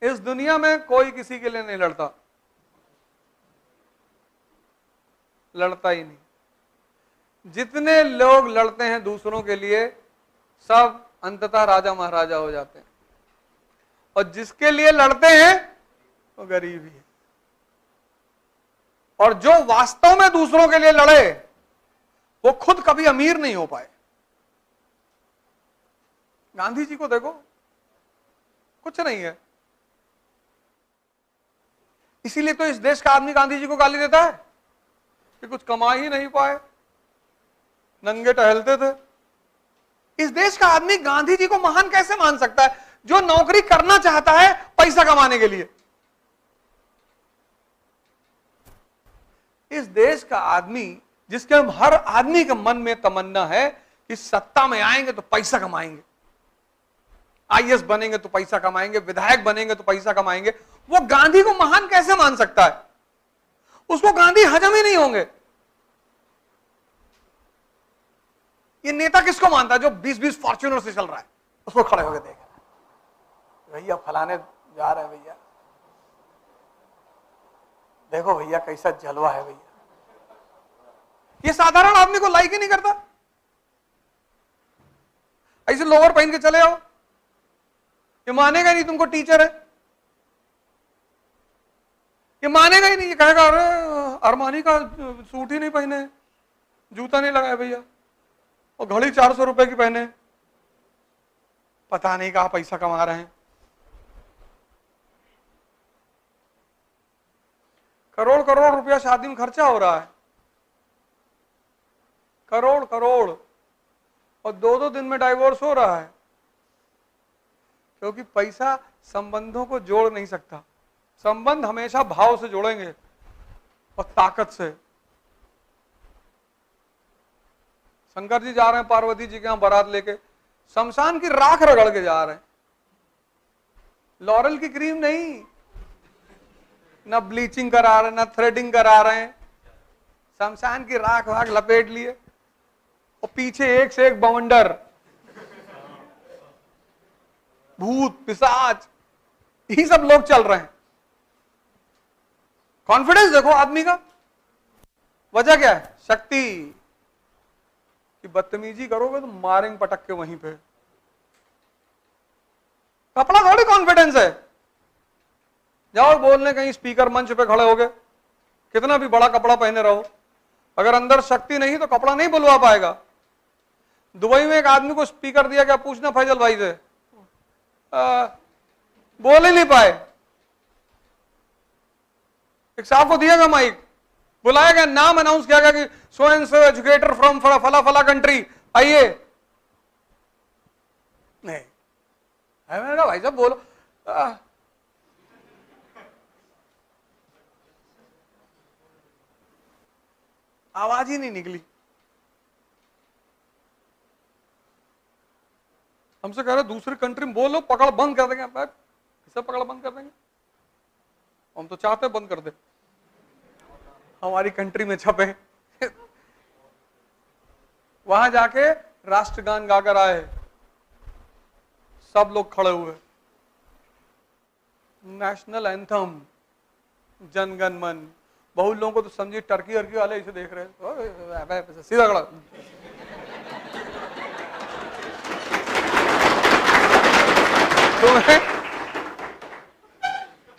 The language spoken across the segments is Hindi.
इस दुनिया में कोई किसी के लिए नहीं लड़ता, लड़ता ही नहीं। जितने लोग लड़ते हैं दूसरों के लिए, सब अंततः राजा महाराजा हो जाते हैं, और जिसके लिए लड़ते हैं वो गरीब ही है। और जो वास्तव में दूसरों के लिए लड़े वो खुद कभी अमीर नहीं हो पाए। गांधी जी को देखो, कुछ नहीं है, इसीलिए तो इस देश का आदमी गांधी जी को गाली देता है कि कुछ कमा ही नहीं पाए, नंगे टहलते थे। इस देश का आदमी गांधी जी को महान कैसे मान सकता है, जो नौकरी करना चाहता है पैसा कमाने के लिए? इस देश का आदमी, जिसके हर आदमी के मन में तमन्ना है कि सत्ता में आएंगे तो पैसा कमाएंगे, आईएएस बनेंगे तो पैसा कमाएंगे, विधायक बनेंगे तो पैसा कमाएंगे, वो गांधी को महान कैसे मान सकता है? उसको गांधी हजम ही नहीं होंगे। ये नेता किसको मानता है जो 20-20 फॉर्च्यूनर से चल रहा है? उसको खड़े होकर देख, भैया फलाने जा रहे हैं, भैया देखो भैया कैसा जलवा है भैया। ये साधारण आदमी को लाइक ही नहीं करता। ऐसे लोअर पहन के चले आओ, ये मानेगा नहीं तुमको टीचर है, ये मानेगा ही नहीं। ये कहेगा अरे अरमानी का सूट ही नहीं पहने, जूता नहीं लगाया भैया, और घड़ी 400 रुपए की पहने, पता नहीं कहां पैसा कमा रहे हैं। करोड़ करोड़ रुपया शादी में खर्चा हो रहा है, करोड़ करोड़, और 2-2 दिन में डाइवोर्स हो रहा है, क्योंकि पैसा संबंधों को जोड़ नहीं सकता। संबंध हमेशा भाव से जोड़ेंगे और ताकत से। शंकर जी जा रहे हैं पार्वती जी के यहां बारात लेके, शमशान की राख रगड़ के जा रहे हैं, लॉरल की क्रीम नहीं, ना ब्लीचिंग करा रहे, ना थ्रेडिंग करा रहे हैं, शमशान की राख वाख लपेट लिए, और पीछे एक से एक बवंडर, भूत पिशाच, यही सब लोग चल रहे हैं। कॉन्फिडेंस देखो आदमी का, वजह क्या है? शक्ति। कि बदतमीजी करोगे तो मारेंगे पटक के वहीं पे। कपड़ा थोड़ी कॉन्फिडेंस है। जाओ बोलने कहीं स्पीकर मंच पे खड़े होगे, कितना भी बड़ा कपड़ा पहने रहो, अगर अंदर शक्ति नहीं तो कपड़ा नहीं बुलवा पाएगा। दुबई में एक आदमी को स्पीकर दिया, क्या पूछना फैजल भाई से, बोल ही नहीं पाए। एक साहब को दिया गया माइक, बुलाया गया, नाम अनाउंस किया गया कि so and so educator from फला फला कंट्री, आइए। नहीं, मैंने कहा भाई साहब बोलो। आवाज ही नहीं निकली। हमसे कह रहे दूसरी कंट्री में बोलो, पकड़ बंद कर देंगे। किसे पकड़ बंद कर देंगे? हम तो चाहते बंद कर दे, हमारी कंट्री में छपे। वहां जाके राष्ट्रगान गाकर आए, सब लोग खड़े हुए, नेशनल एंथम जनगण मन। बहुत लोगों को तो समझिए टर्की अर्की वाले इसे देख रहे हैं, सीधा खड़ा।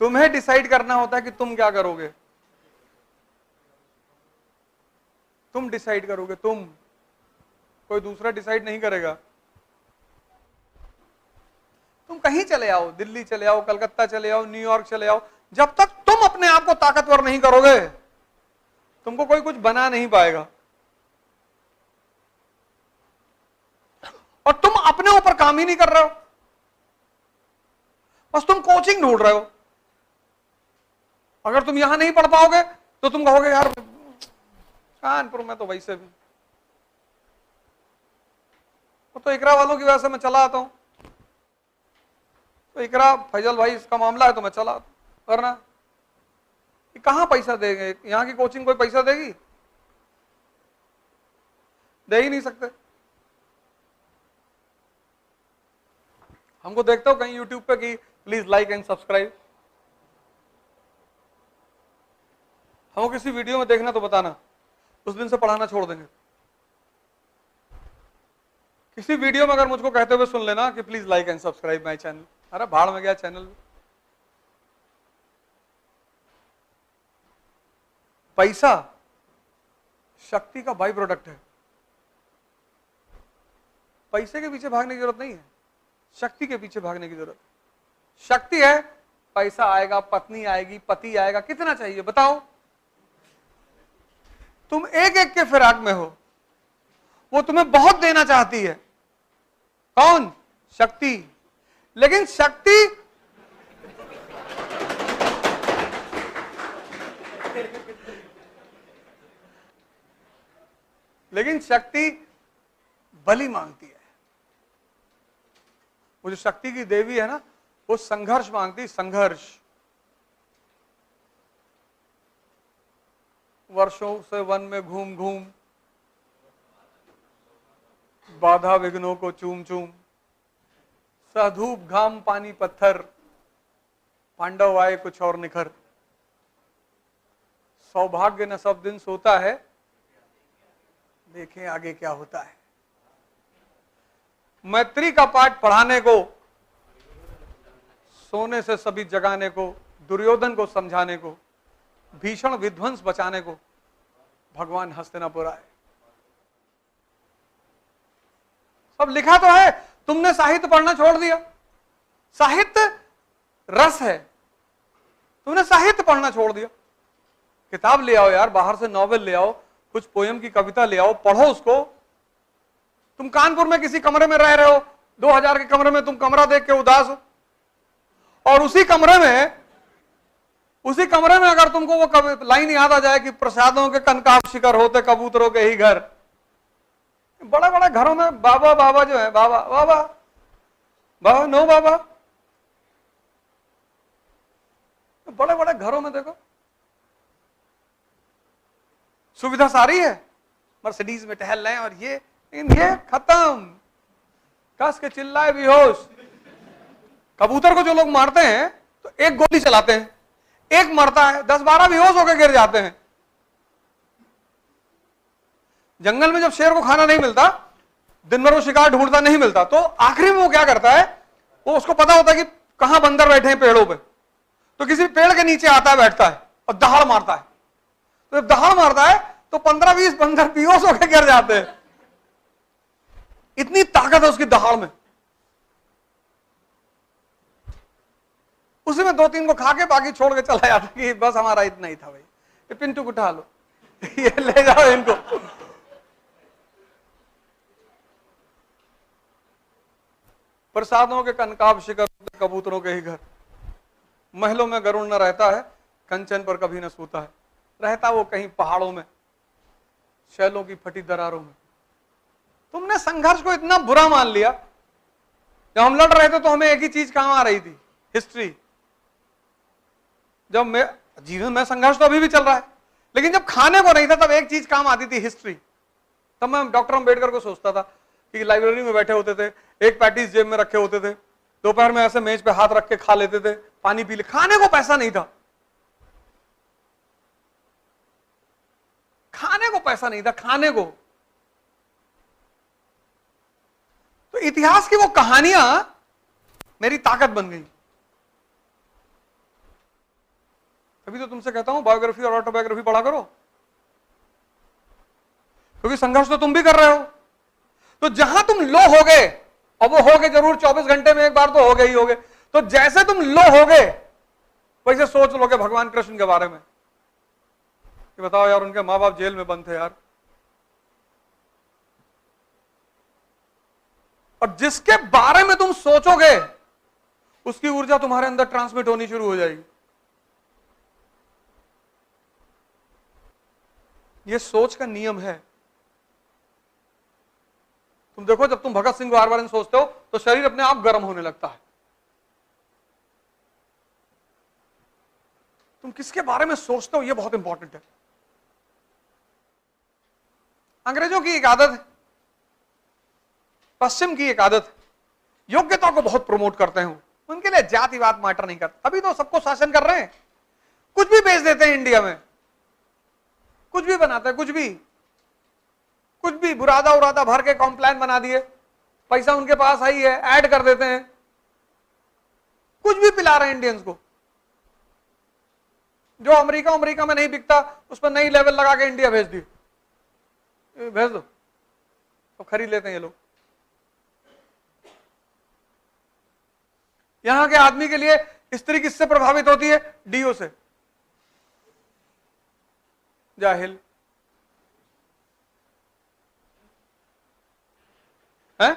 तुम्हें डिसाइड करना होता है कि तुम क्या करोगे। तुम डिसाइड करोगे, तुम, कोई दूसरा डिसाइड नहीं करेगा। तुम कहीं चले आओ, दिल्ली चले आओ, कलकत्ता चले आओ, न्यूयॉर्क चले आओ, जब तक तुम अपने आप को ताकतवर नहीं करोगे तुमको कोई कुछ बना नहीं पाएगा। और तुम अपने ऊपर काम ही नहीं कर रहे हो, बस तुम कोचिंग ढूंढ रहे हो। अगर तुम यहां नहीं पढ़ पाओगे तो तुम कहोगे यार कानपुर में तो वैसे भी, तो इकरा वालों की वजह से मैं चला आता हूं, तो इकरा फैजल भाई इसका मामला है तो मैं चला आता हूं, वरना कहां पैसा देंगे? यहां की कोचिंग कोई पैसा देगी? दे ही नहीं सकते। हमको देखते हो कहीं यूट्यूब पे कि प्लीज लाइक एंड सब्सक्राइब। हमको किसी वीडियो में देखना तो बताना, उस दिन से पढ़ाना छोड़ देंगे। किसी वीडियो में अगर मुझको कहते हुए सुन लेना कि please like and subscribe my channel, अरे भाड़ में गया चैनल। पैसा शक्ति का बाई प्रोडक्ट है। पैसे के पीछे भागने की जरूरत नहीं है, शक्ति के पीछे भागने की जरूरत है। शक्ति है, पैसा आएगा, पत्नी आएगी, पति आएगा, कितना चाहिए बताओ? तुम एक एक के फिराक में हो, वो तुम्हें बहुत देना चाहती है। कौन? शक्ति। लेकिन शक्ति बलि मांगती है। वो जो शक्ति की देवी है ना, वो संघर्ष मांगती, संघर्ष। वर्षों से वन में घूम घूम, बाधा विघ्नों को चूम चूम, सधूप घाम पानी पत्थर, पांडव आए कुछ और निखर। सौभाग्य न सब दिन सोता है, देखें आगे क्या होता है। मैत्री का पाठ पढ़ाने को, सोने से सभी जगाने को, दुर्योधन को समझाने को, भीषण विध्वंस बचाने को भगवान हस्तिनापुर आए। सब लिखा तो है, तुमने साहित्य पढ़ना छोड़ दिया। साहित्य रस है, तुमने साहित्य पढ़ना छोड़ दिया। किताब ले आओ यार, बाहर से नॉवेल ले आओ, कुछ पोयम की कविता ले आओ, पढ़ो उसको। तुम कानपुर में किसी कमरे में रह रहे हो, 2000 के कमरे में तुम कमरा देख के उदास हो, और उसी कमरे में अगर तुमको वो लाइन याद आ जाए कि प्रसादों के कनकाब शिखर होते कबूतरों के ही घर। बड़े बड़े घरों में बाबा बाबा जो है, बाबा बाबा बाबा नो बाबा, बड़े बड़े घरों में देखो सुविधा सारी है, मर्सिडीज में टहल रहे हैं, और ये खत्म, कस के चिल्लाए बेहोश। कबूतर को जो लोग मारते हैं तो एक गोली चलाते हैं, एक मरता है, 10-12 बेहोश होकर गिर जाते हैं। जंगल में जब शेर को खाना नहीं मिलता, दिन भर वो शिकार ढूंढता नहीं मिलता, तो आखिरी में वो क्या करता है, वो उसको पता होता है कि कहां बंदर बैठे हैं पेड़ों पे, तो किसी पेड़ के नीचे आता है, बैठता है और दहाड़ मारता है। तो जब दहाड़ मारता है तो 15-20 बंदर बेहोश होकर गिर जाते हैं। इतनी ताकत है उसकी दहाड़ में। उसी में 2-3 को खा के बाकी छोड़ के चला जाता कि बस हमारा इतना ही था भाई, ये पिंटू को उठा लो, ये ले जाओ इनको। प्रसादों के कनकाब शिखर, कबूतरों के ही घर। महलों में गरुड़ न रहता है, कंचन पर कभी न सोता है, रहता वो कहीं पहाड़ों में, शैलों की फटी दरारों में। तुमने संघर्ष को इतना बुरा मान लिया। जब हम लड़ रहे थे तो हमें एक ही चीज काम आ रही थी, हिस्ट्री। जब जीवन में संघर्ष तो अभी भी चल रहा है, लेकिन जब खाने को नहीं था तब एक चीज काम आती थी, हिस्ट्री। तब मैं डॉक्टर अम्बेडकर को सोचता था कि लाइब्रेरी में बैठे होते थे, एक पैटीज जेब में रखे होते थे, दोपहर में ऐसे मेज पे हाथ रख के खा लेते थे, पानी पी ले। खाने को पैसा नहीं था, खाने को पैसा नहीं था, खाने को। तो इतिहास की वो कहानियां मेरी ताकत बन गई। तभी तो तुमसे कहता हूं बायोग्राफी और ऑटोबायोग्राफी पढ़ा करो, क्योंकि संघर्ष तो तुम भी कर रहे हो। तो जहां तुम लो हो गए, और वो हो गए जरूर, 24 घंटे में एक बार तो हो गए ही हो गए, तो जैसे तुम लो हो गए वैसे सोच लोगे भगवान कृष्ण के बारे में कि बताओ यार, उनके मां बाप जेल में बंद थे यार, और जिसके बारे में तुम सोचोगे उसकी ऊर्जा तुम्हारे अंदर ट्रांसमिट होनी शुरू हो जाएगी। ये सोच का नियम है। तुम देखो, जब तुम भगत सिंह के बारे में सोचते हो तो शरीर अपने आप गर्म होने लगता है। तुम किसके बारे में सोचते हो, यह बहुत इंपॉर्टेंट है। अंग्रेजों की एक आदत है, पश्चिम की एक आदत है, योग्यता को बहुत प्रमोट करते हैं। उनके लिए जातिवाद मैटर नहीं करता। अभी तो सबको शासन कर रहे हैं, कुछ भी बेच देते हैं इंडिया में, कुछ भी बनाते हैं, कुछ भी बुरादा उरादा भर के कॉम्प्लान बना दिए, पैसा उनके पास आई है, ऐड कर देते हैं, कुछ भी पिला रहे हैं इंडियंस को। जो अमेरिका में नहीं बिकता उस पर नई लेवल लगा के इंडिया भेज दिए, भेज दो तो खरीद लेते हैं ये लोग। यहां के आदमी के लिए स्त्री किससे प्रभावित होती है? डीओ से। जाहिल है,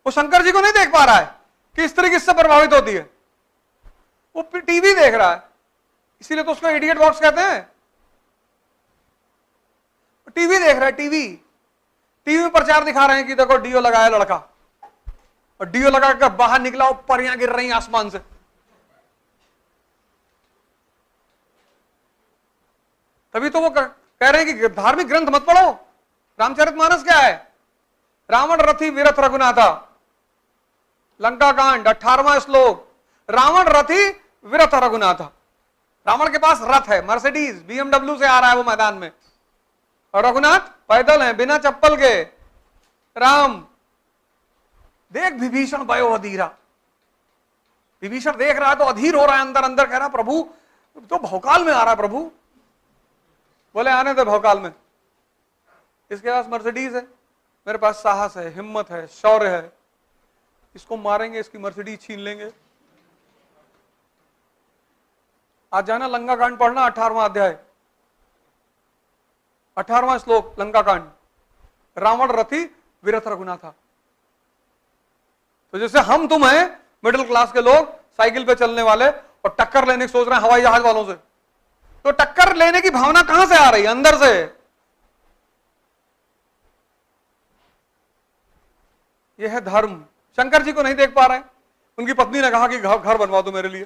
वो शंकर जी को नहीं देख पा रहा है कि स्त्री किससे प्रभावित होती है। वो टीवी देख रहा है, इसीलिए तो उसको इडियट बॉक्स कहते हैं। टीवी देख रहा है, टीवी में प्रचार दिखा रहे हैं कि देखो डीओ लगाया लड़का, और डीओ लगाकर बाहर निकला, ऊपर यहां गिर रही आसमान से। तभी तो वो कह रहे हैं कि धार्मिक ग्रंथ मत पढ़ो। रामचरितमानस क्या है? रावण रथी विरथ रघुनाथा, लंका कांड 18वां श्लोक। रावण रथी विरथ रघुनाथा। रावण के पास रथ है, मर्सिडीज BMW से आ रहा है वो मैदान में, और रघुनाथ पैदल है बिना चप्पल के। राम देख विभीषण भयो अधीरा, विभीषण देख रहा है तो अधीर हो रहा है, अंदर अंदर कह रहा प्रभु तो भौकाल में आ रहा है। प्रभु बोले आने दे भौकाल में, इसके पास मर्सिडीज है, मेरे पास साहस है, हिम्मत है, शौर्य है, इसको मारेंगे, इसकी मर्सिडीज छीन लेंगे। आज जाना लंका कांड पढ़ना, 18वां अध्याय, 18वां श्लोक लंका कांड। रावण रथी विरथ रघुनाथा। तो जैसे हम तुम हैं मिडिल क्लास के लोग, साइकिल पे चलने वाले, और टक्कर लेने की सोच रहे हैं हवाई जहाज वालों से, तो टक्कर लेने की भावना कहां से आ रही है? अंदर से। यह है धर्म। शंकर जी को नहीं देख पा रहे हैं। उनकी पत्नी ने कहा कि घर बनवा दो मेरे लिए,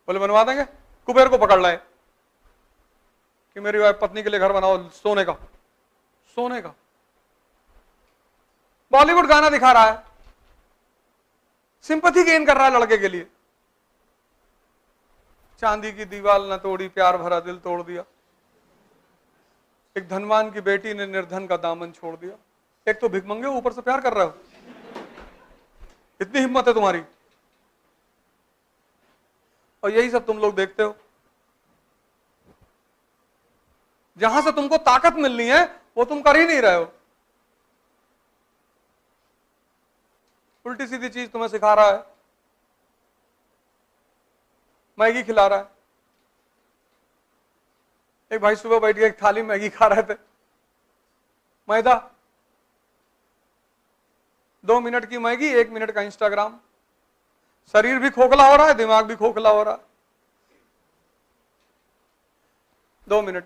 बोले बनवा देंगे। कुबेर को पकड़ लाए कि मेरी वाइफ पत्नी के लिए घर बनाओ, सोने का। बॉलीवुड गाना दिखा रहा है, सिंपैथी गेन कर रहा है लड़के के लिए। चांदी की दीवार न तोड़ी, प्यार भरा दिल तोड़ दिया। एक धनवान की बेटी ने निर्धन का दामन छोड़ दिया। एक तो भिखमंगे, ऊपर से प्यार कर रहे हो, इतनी हिम्मत है तुम्हारी। और यही सब तुम लोग देखते हो। जहां से तुमको ताकत मिलनी है वो तुम कर ही नहीं रहे हो। उल्टी सीधी चीज तुम्हें सिखा रहा है, मैगी खिला रहा है। एक भाई सुबह बैठ के एक थाली मैगी खा रहे थे, मैदा। 2 मिनट की मैगी, 1 मिनट का इंस्टाग्राम। शरीर भी खोखला हो रहा है, दिमाग भी खोखला हो रहा है। 2 मिनट।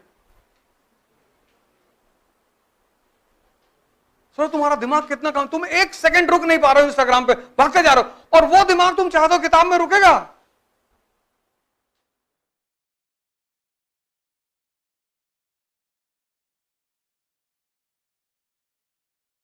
सर तुम्हारा दिमाग कितना काम, तुम 1 सेकंड रुक नहीं पा रहे हो इंस्टाग्राम पे, भागते जा रहे हो। और वो दिमाग तुम चाहते हो किताब में रुकेगा?